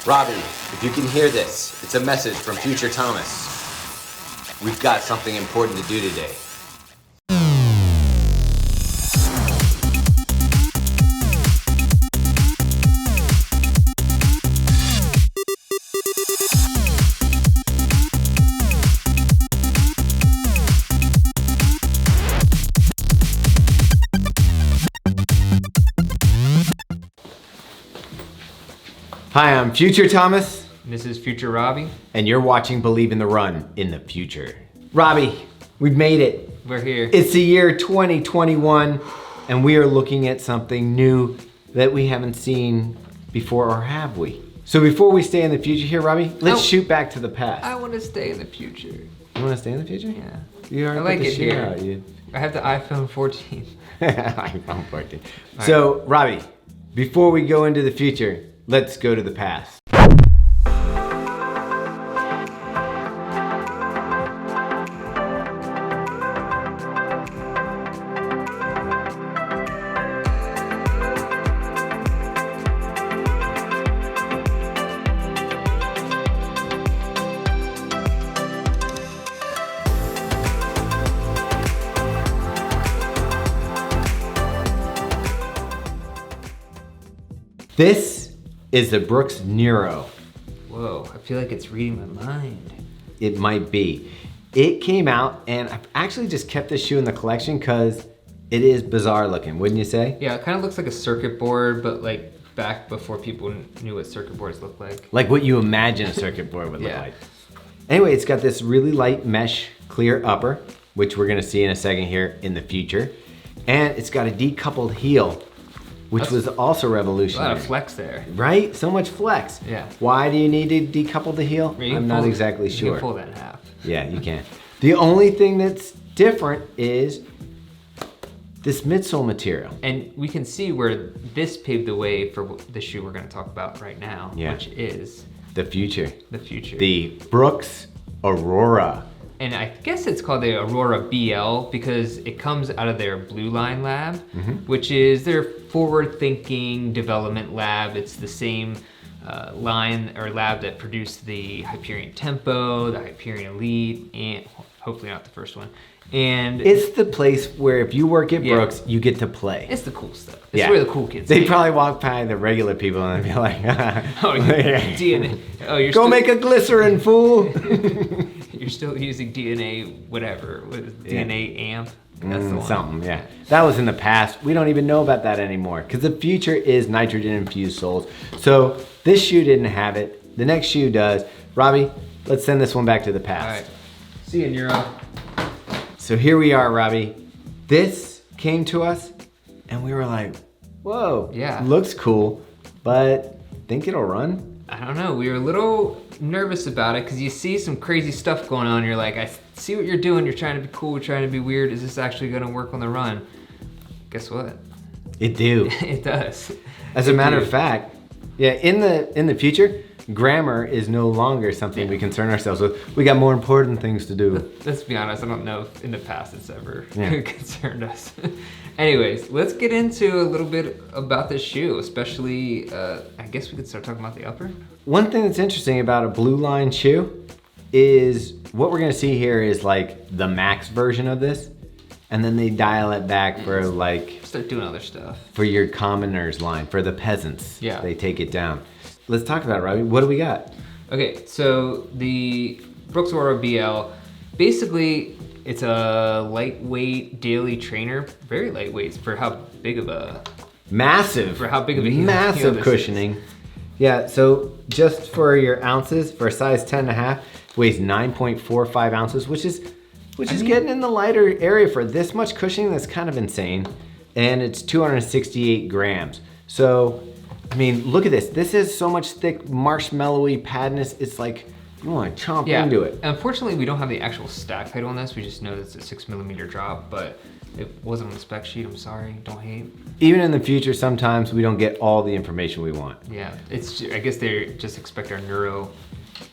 Robbie, if you can hear this, it's a message from future Thomas. We've got something important to do today. Hi, I'm Future Thomas. This is Future Robbie. And you're watching Believe in the Run in the future. Robbie, we've made it. We're here. It's the year 2021, and we are looking at something new that we haven't seen before, or have we? So before we stay in the future here, Robbie, let's shoot back to the past. I want to stay in the future. You want to stay in the future? Yeah. You I like it here. Out, I have the iPhone 14. iPhone 14. So, Robbie, before we go into the future, let's go to the past. This is the Brooks Nero. Whoa, I feel like it's reading my mind. It might be. It came out, and I've actually just kept this shoe in the collection because it is bizarre looking, wouldn't you say? Yeah, it kind of looks like a circuit board, but like back before people knew what circuit boards looked like. Like what you imagine a circuit board would look Yeah. like. Anyway, it's got this really light mesh clear upper, which we're gonna see in a second here in the future. And it's got a decoupled heel, which was also A revolutionary. lot of flex there. Right? So much flex. Yeah. Why do you need to decouple the heel? You can I'm not pull- exactly You sure. can pull that in half. Yeah, you can. The only thing that's different is this midsole material. And we can see where this paved the way for the shoe we're going to talk about right now, Yeah. which is The future. the future. The Brooks Aurora. And I guess it's called the Aurora-BL because it comes out of their Blue Line lab, which is their forward-thinking development lab. It's the same line or lab that produced the Hyperion Tempo, the Hyperion Elite, and hopefully not the first one. And It's the place where if you work at Yeah. Brooks, you get to play. it's the cool stuff. It's where the cool kids They hang. probably walk by the regular people and be like, Oh, DNA. Oh, you're go still, make a glycerin, fool. You're still using DNA, whatever. What is it, DNA amp? That's the one. Something, yeah. That was in the past. We don't even know about that anymore because the future is nitrogen infused soles. So this shoe didn't have it. The next shoe does. Robbie, let's send this one back to the past. All right. See you, Nero. So here we are, Robbie. This came to us and we were like, whoa, Yeah. looks cool, but think it'll run? I don't know. We were a little nervous about it because you see some crazy stuff going on. You're like, I see what you're doing. You're trying to be cool. You're trying to be weird. Is this actually going to work on the run? Guess what? It do. It does. As a matter of fact, yeah, in the future, grammar is no longer something we concern ourselves with. We got more important things to do. Let's be honest. I don't know if in the past it's ever Yeah. concerned us. Anyways, let's get into a little bit about this shoe, especially, I guess we could start talking about the upper. One thing that's interesting about a Blue Line shoe is what we're gonna see here is like the max version of this, and then they dial it back for like Start doing other stuff. for your commoners line, for the peasants. Yeah. They take it down. Let's talk about it, Robbie. What do we got? Okay, so the Brooks Aurora-BL, basically it's a lightweight daily trainer, very lightweight for how big of a Massive. For how big of a heel massive this cushioning. Yeah, so just for your ounces, for a size 10.5, weighs 9.45 ounces, which is getting in the lighter area for this much cushioning. That's kind of insane. And it's 268 grams. So, I mean, look at this. This is so much thick, marshmallowy padness. It's like you want to chomp into it. Unfortunately, we don't have the actual stack height on this. We just know that it's a 6mm drop, but it wasn't on the spec sheet. I'm sorry. Don't hate. Even in the future, sometimes we don't get all the information we want. Yeah, it's. I guess they just expect our neuro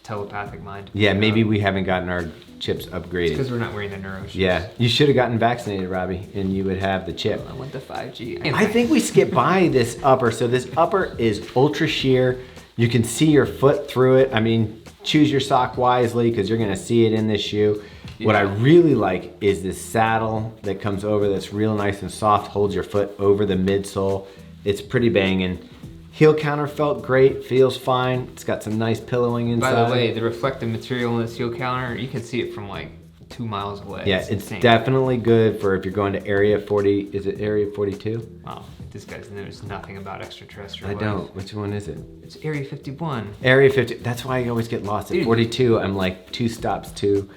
telepathic mind. Yeah, maybe we haven't gotten our chips upgraded. Because we're not wearing the neuro shoes. Yeah, you should have gotten vaccinated, Robbie, and you would have the chip. I went to 5G. I think we skipped by this upper. So this upper is ultra sheer. You can see your foot through it. I mean, choose your sock wisely because you're gonna see it in this shoe. What I really like is this saddle that comes over that's real nice and soft, holds your foot over the midsole. It's pretty banging. Heel counter felt great, feels fine. It's got some nice pillowing inside. By the way, the reflective material in this heel counter, you can see it from like 2 miles away. Yeah, it's definitely good for if you're going to Area 40, is it Area 42? Wow, this guy knows nothing about extraterrestrial I life. don't, which one is it? It's Area 51. Area 50, that's why I always get lost. At Dude. 42, I'm like 2 stops too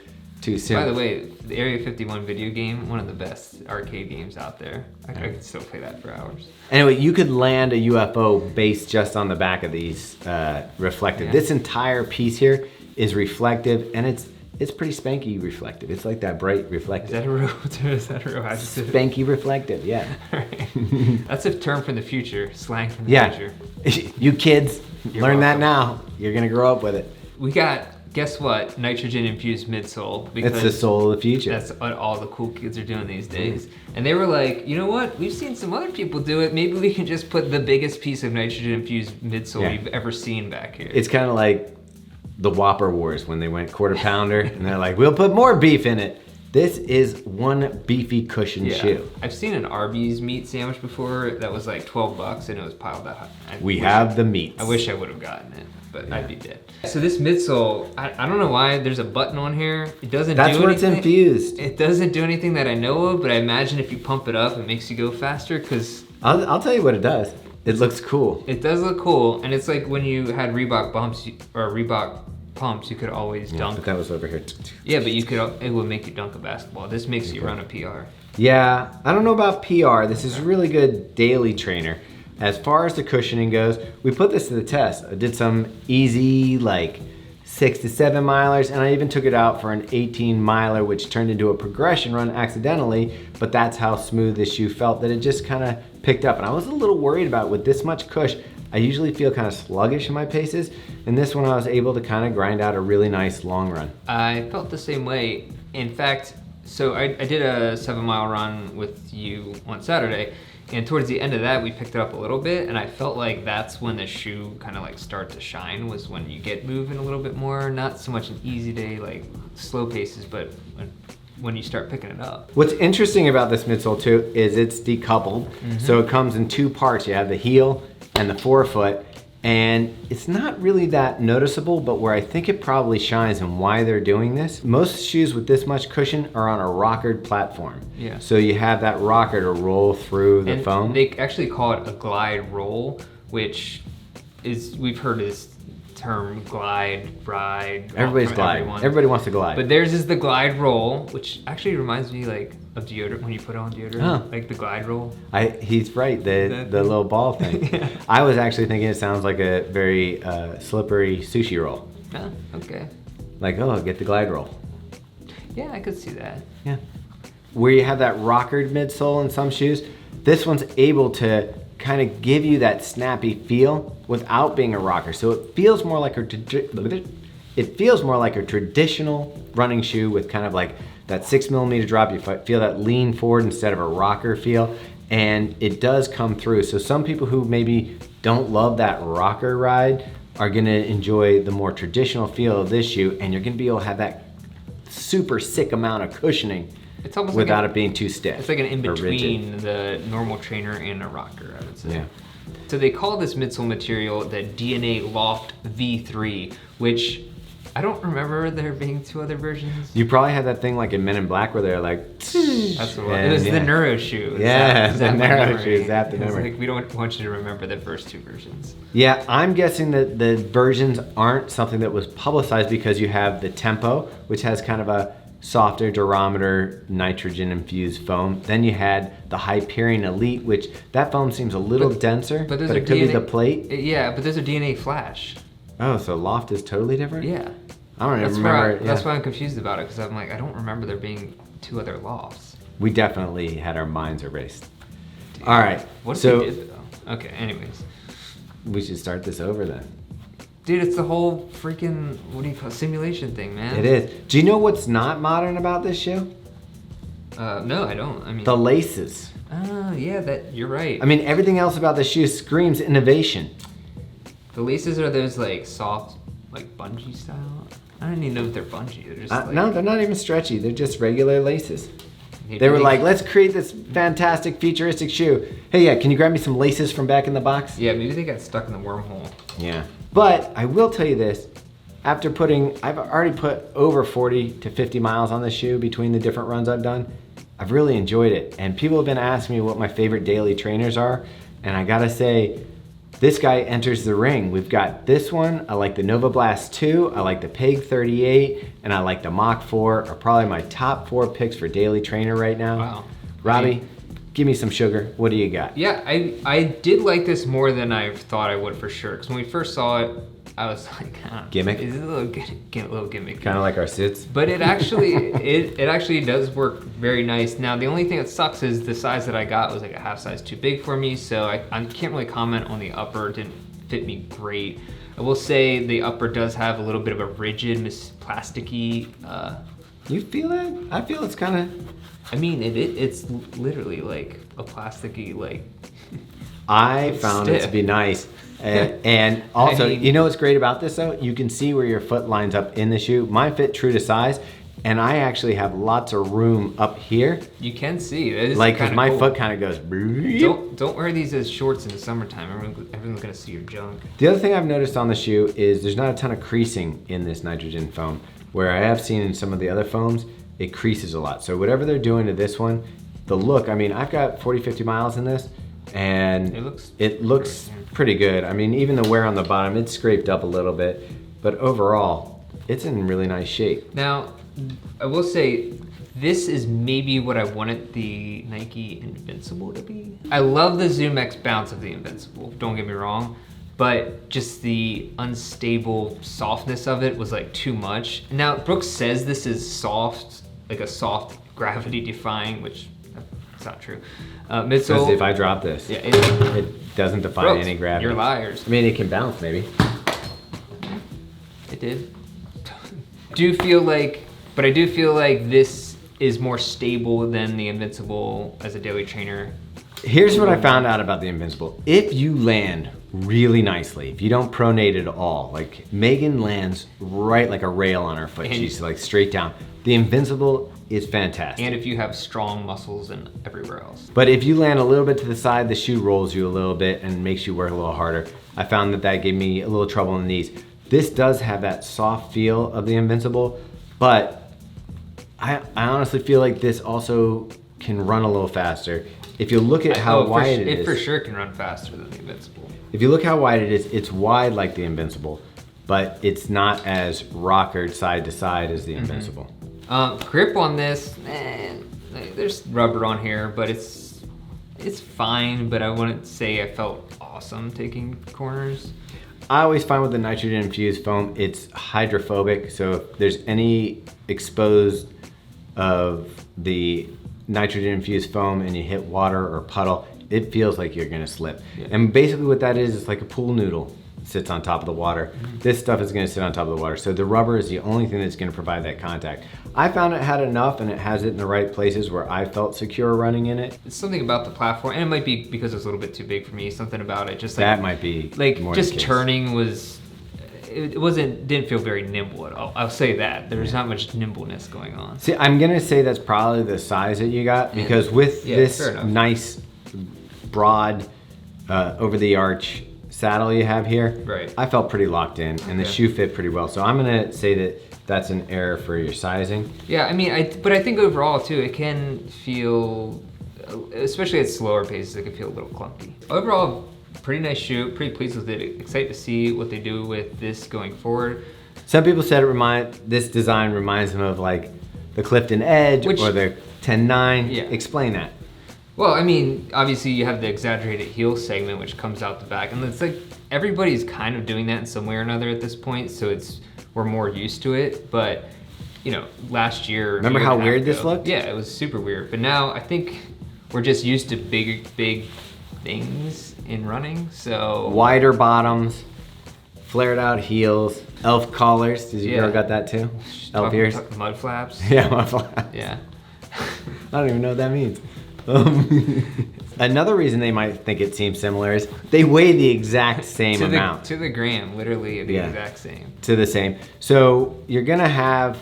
soon. By the way, the Area 51 video game, one of the best arcade games out there. I could still play that for hours. Anyway, you could land a UFO based just on the back of these reflective. Yeah. This entire piece here is reflective, and it's pretty spanky reflective. It's like that bright reflective. Is that a real adjective? Spanky reflective, yeah. Right. That's a term from the future, slang from the Yeah. future. You kids, You're learn that welcome. now. You're gonna grow up with it. We got, guess what? Nitrogen infused midsole. It's the soul of the future. That's what all the cool kids are doing these days. And they were like, you know what? We've seen some other people do it. Maybe we can just put the biggest piece of nitrogen infused midsole you've ever seen back here. It's kind of like the Whopper Wars when they went quarter pounder and they're like, we'll put more beef in it. This is one beefy cushion shoe. I've seen an Arby's meat sandwich before that was like $12 and it was piled that high. We have the meats. I wish I would have gotten it, but I'd be dead. So this midsole, I don't know why there's a button on here. It doesn't do anything. That's where it's infused. It doesn't do anything that I know of, but I imagine if you pump it up, it makes you go faster because I'll tell you what it does. It looks cool. it does look cool. And it's like when you had Reebok bumps or Reebok pumps, you could always dunk. But that was over here. Yeah, but it would make you dunk a basketball. This makes you run a PR. Yeah, I don't know about PR. This is a really good daily trainer. As far as the cushioning goes, we put this to the test. I did some easy, like 6 to 7 milers, and I even took it out for an 18 miler, which turned into a progression run accidentally, but that's how smooth this shoe felt, that it just kind of picked up. And I was a little worried about with this much cush, I usually feel kind of sluggish in my paces, and this one I was able to kind of grind out a really nice long run. I felt the same way. In fact, so I did a 7-mile run with you on Saturday, and towards the end of that, we picked it up a little bit, and I felt like that's when the shoe kind of like start to shine, was when you get moving a little bit more. Not so much an easy day, like slow paces, but when you start picking it up. What's interesting about this midsole too is it's decoupled. So it comes in 2 parts. You have the heel and the forefoot, and it's not really that noticeable, but where I think it probably shines and why they're doing this, most shoes with this much cushion are on a rockered platform. Yeah. So you have that rocker to roll through the And foam. they actually call it a glide roll, which is, we've heard this term glide, ride. Everybody's from gliding. everyone. Everybody wants to glide. But theirs is the glide roll, which actually reminds me like of deodorant when you put on deodorant, Oh. like the glide roll. He's right, the thing. little ball thing. Yeah. I was actually thinking it sounds like a very slippery sushi roll. Oh, okay. Like, oh, get the glide roll. Yeah, I could see that. Yeah. Where you have that rockered midsole in some shoes, this one's able to kind of give you that snappy feel without being a rocker. So it feels more like a traditional running shoe with kind of like that 6mm drop. You feel that lean forward instead of a rocker feel, and it does come through. So some people who maybe don't love that rocker ride are gonna enjoy the more traditional feel of this shoe, and you're gonna be able to have that super sick amount of cushioning It's almost without like it being too stiff. it's like an or rigid. in-between the normal trainer and a rocker, I would say. Yeah. So they call this midsole material the DNA Loft V3, which I don't remember there being 2 other versions. You probably had that thing like in Men in Black where they're like, That's what it was. The Nero shoe. Yeah, the my Nero memory. shoe, zap the It's memory. like, we don't want you to remember the first 2 versions. Yeah, I'm guessing that the versions aren't something that was publicized because you have the Tempo, which has kind of a softer durometer nitrogen infused foam. Then you had the Hyperion Elite, which that foam seems a little denser, but those it are could be DNA the plate. Yeah, but there's a DNA Flash. Oh, so Loft is totally different? Yeah. I don't even That's remember. That's why I'm confused about it, because I'm like, I don't remember there being 2 other lofts. We definitely had our minds erased. All right, What if so we did though? Okay, anyways. we should start this over then. Dude, it's the whole freaking, what do you call it, simulation thing, man. It is. Do you know what's not modern about this shoe? No, I don't. I mean, The laces. oh, yeah, you're right. I mean, everything else about the shoe screams innovation. The laces are those like soft, like bungee style. I don't even know if they're bungee. They're just like, no, they're not even stretchy. They're just regular laces. maybe They were like, let's create this fantastic futuristic shoe. Hey, yeah, can you grab me some laces from back in the box? Yeah, maybe they got stuck in the wormhole. Yeah. But I will tell you this. After I've already put over 40 to 50 miles on this shoe between the different runs I've done. I've really enjoyed it. And people have been asking me what my favorite daily trainers are. And I gotta say, this guy enters the ring. We've got this one. I like the Nova Blast 2. I like the Peg 38. And I like the Mach 4 are probably my top 4 picks for daily trainer right now. Wow. Robbie, give me some sugar. What do you got? Yeah, I did like this more than I thought I would for sure. Because when we first saw it, I was like, Gimmick? Is it a little gimmick? Kind of like our suits. But it actually it actually does work very nice. Now the only thing that sucks is the size that I got was like a half size too big for me, so I can't really comment on the upper. It didn't fit me great. I will say the upper does have a little bit of a rigid, plasticky. You feel it? I feel it's kind of. I mean, it's literally like a plasticky like. I found it to be nice. And also, you know what's great about this though? You can see where your foot lines up in the shoe. Mine fit true to size, and I actually have lots of room up here. You can see it. Like, cause my foot kind of goes. Don't wear these as shorts in the summertime. Everyone's gonna see your junk. The other thing I've noticed on the shoe is there's not a ton of creasing in this nitrogen foam, where I have seen in some of the other foams, it creases a lot. So whatever they're doing to this one, the look, I mean, I've got 40, 50 miles in this, and it looks pretty good. I mean, even the wear on the bottom, it's scraped up a little bit, but overall, it's in really nice shape. Now, I will say, this is maybe what I wanted the Nike Invincible to be. I love the Zoom X bounce of the Invincible, don't get me wrong, but just the unstable softness of it was like too much. Now, Brooks says this is soft, like a soft gravity defying, which it's not true. Midsole. Because if I drop this, yeah, it doesn't define Brooks, any gravity. You're liars. I mean, it can bounce maybe. It did. But I do feel like this is more stable than the Invincible as a daily trainer. Here's what I found out about the Invincible. If you land really nicely, if you don't pronate at all, like Megan lands right like a rail on her foot. And she's like straight down. The Invincible is fantastic. And if you have strong muscles and everywhere else. But if you land a little bit to the side, the shoe rolls you a little bit and makes you work a little harder. I found that gave me a little trouble in the knees. This does have that soft feel of the Invincible, but I honestly feel like this also can run a little faster. If you look at how wide it is. It for sure can run faster than the Invincible. If you look how wide it is, it's wide like the Invincible, but it's not as rockered side to side as the Invincible. Grip on this, there's rubber on here, but it's fine, but I wouldn't say I felt awesome taking corners. I always find with the nitrogen infused foam, it's hydrophobic, so if there's any exposed of the nitrogen infused foam and you hit water or puddle, it feels like you're gonna slip. Yeah. And basically what that is, it's like a pool noodle. Sits on top of the water. This stuff is going to sit on top of the water. So the rubber is the only thing that's going to provide that contact. I found it had enough and it has it in the right places where I felt secure running in it. It's something about the platform, and it might be because it's a little bit too big for me. Something about it, just like that might be like more just turning was. It didn't feel very nimble at all. I'll say that there's not much nimbleness going on. See, I'm gonna say that's probably the size that you got because with this nice broad over the arch saddle you have here, right, I felt pretty locked in, and the shoe fit pretty well. So I'm gonna say that that's an error for your sizing. Yeah, I mean, but I think overall too, it can feel, especially at slower paces, it can feel a little clunky. Overall, pretty nice shoe. Pretty pleased with it. Excited to see what they do with this going forward. Some people said this design reminds them of like the Clifton Edge or the 10-9. Yeah. Explain that. Well, I mean, obviously you have the exaggerated heel segment which comes out the back, and it's like everybody's kind of doing that in some way or another at this point, so we're more used to it. But you know, last year, remember how weird this looked? Yeah, it was super weird. But now I think we're just used to big things in running. So wider bottoms, flared out heels, elf collars. Did you girl got that too? Elf ears, mud flaps. Yeah, mud flaps. Yeah. I don't even know what that means. Another reason they might think it seems similar is they weigh the exact same amount. To the gram, literally the exact same. To the same. So you're gonna have,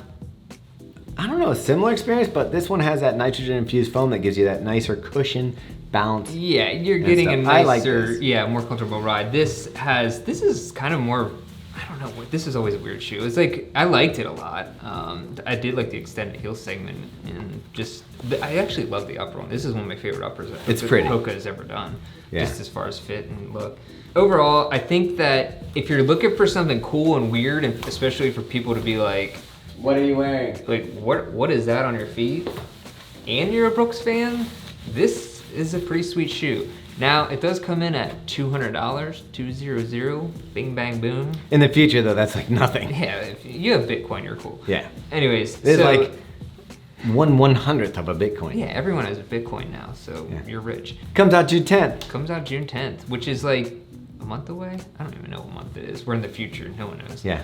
I don't know, a similar experience, but this one has that nitrogen infused foam that gives you that nicer cushion, bounce. Yeah, you're getting a I like nicer, this. more comfortable ride. This is kind of more, I don't know, this is always a weird shoe. It's like, I liked it a lot. I did like the extended heel segment, and I actually love the upper one. This is one of my favorite uppers It's pretty. Hoka has ever done, Yeah. just as far as fit and look. Overall, I think that if you're looking for something cool and weird, and especially for people to be like, What are you wearing? like, what is that on your feet? And you're a Brooks fan, this is a pretty sweet shoe. Now, it does come in at $200, 200, bing bang boom. In the future though, that's like nothing. Yeah, if you have Bitcoin, you're cool. Yeah. Anyways, It's so, like 1/100th of a Bitcoin. yeah, everyone has a Bitcoin now, so Yeah. you're rich. Comes out June 10th. Comes out June 10th, which is like a month away? I don't even know what month it is. We're in the future, no one knows. Yeah.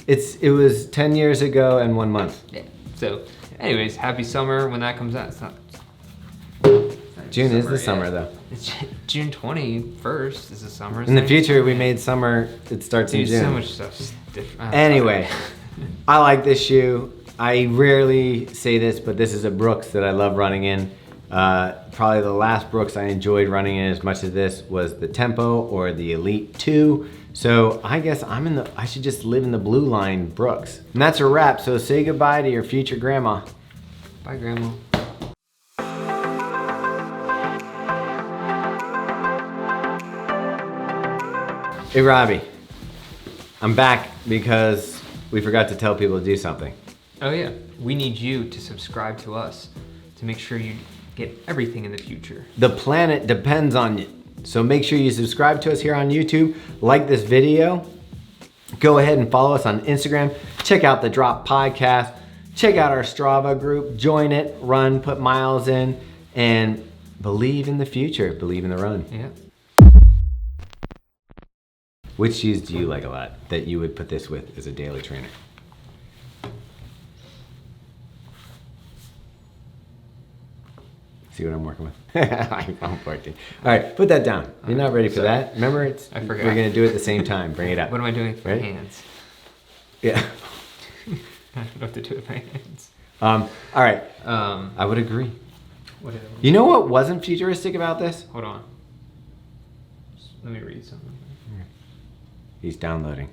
It was 10 years ago and 1 month. Yeah. So, anyways, happy summer when that comes out. It's not June is the yet. summer though. It's June 21st is the summer. In the future, we made summer, it starts in Dude, June. so much stuff's different. Anyway, I like this shoe. I rarely say this, but this is a Brooks that I love running in. Probably the last Brooks I enjoyed running in as much as this was the Tempo or the Elite 2. So I guess I should just live in the blue line Brooks. And that's a wrap, so say goodbye to your future grandma. Bye, Grandma. Hey Robbie, I'm back because we forgot to tell people to do something. Oh yeah, we need you to subscribe to us to make sure you get everything in the future. The planet depends on you. So make sure you subscribe to us here on YouTube, like this video, go ahead and follow us on Instagram, check out the Drop Podcast, check out our Strava group, join it, run, put miles in, and believe in the future, believe in the run. Yeah. Which shoes do you like a lot that you would put this with as a daily trainer? See what I'm working with? I'm working. All right, put that down. You're not ready for that. Remember, I forgot. We're gonna do it at the same time. Bring it up. What am I doing with my Right? hands? Yeah. I don't know what to do with my hands. All right. I would agree. What is it? You know what wasn't futuristic about this? Hold on. Let me read something. He's downloading.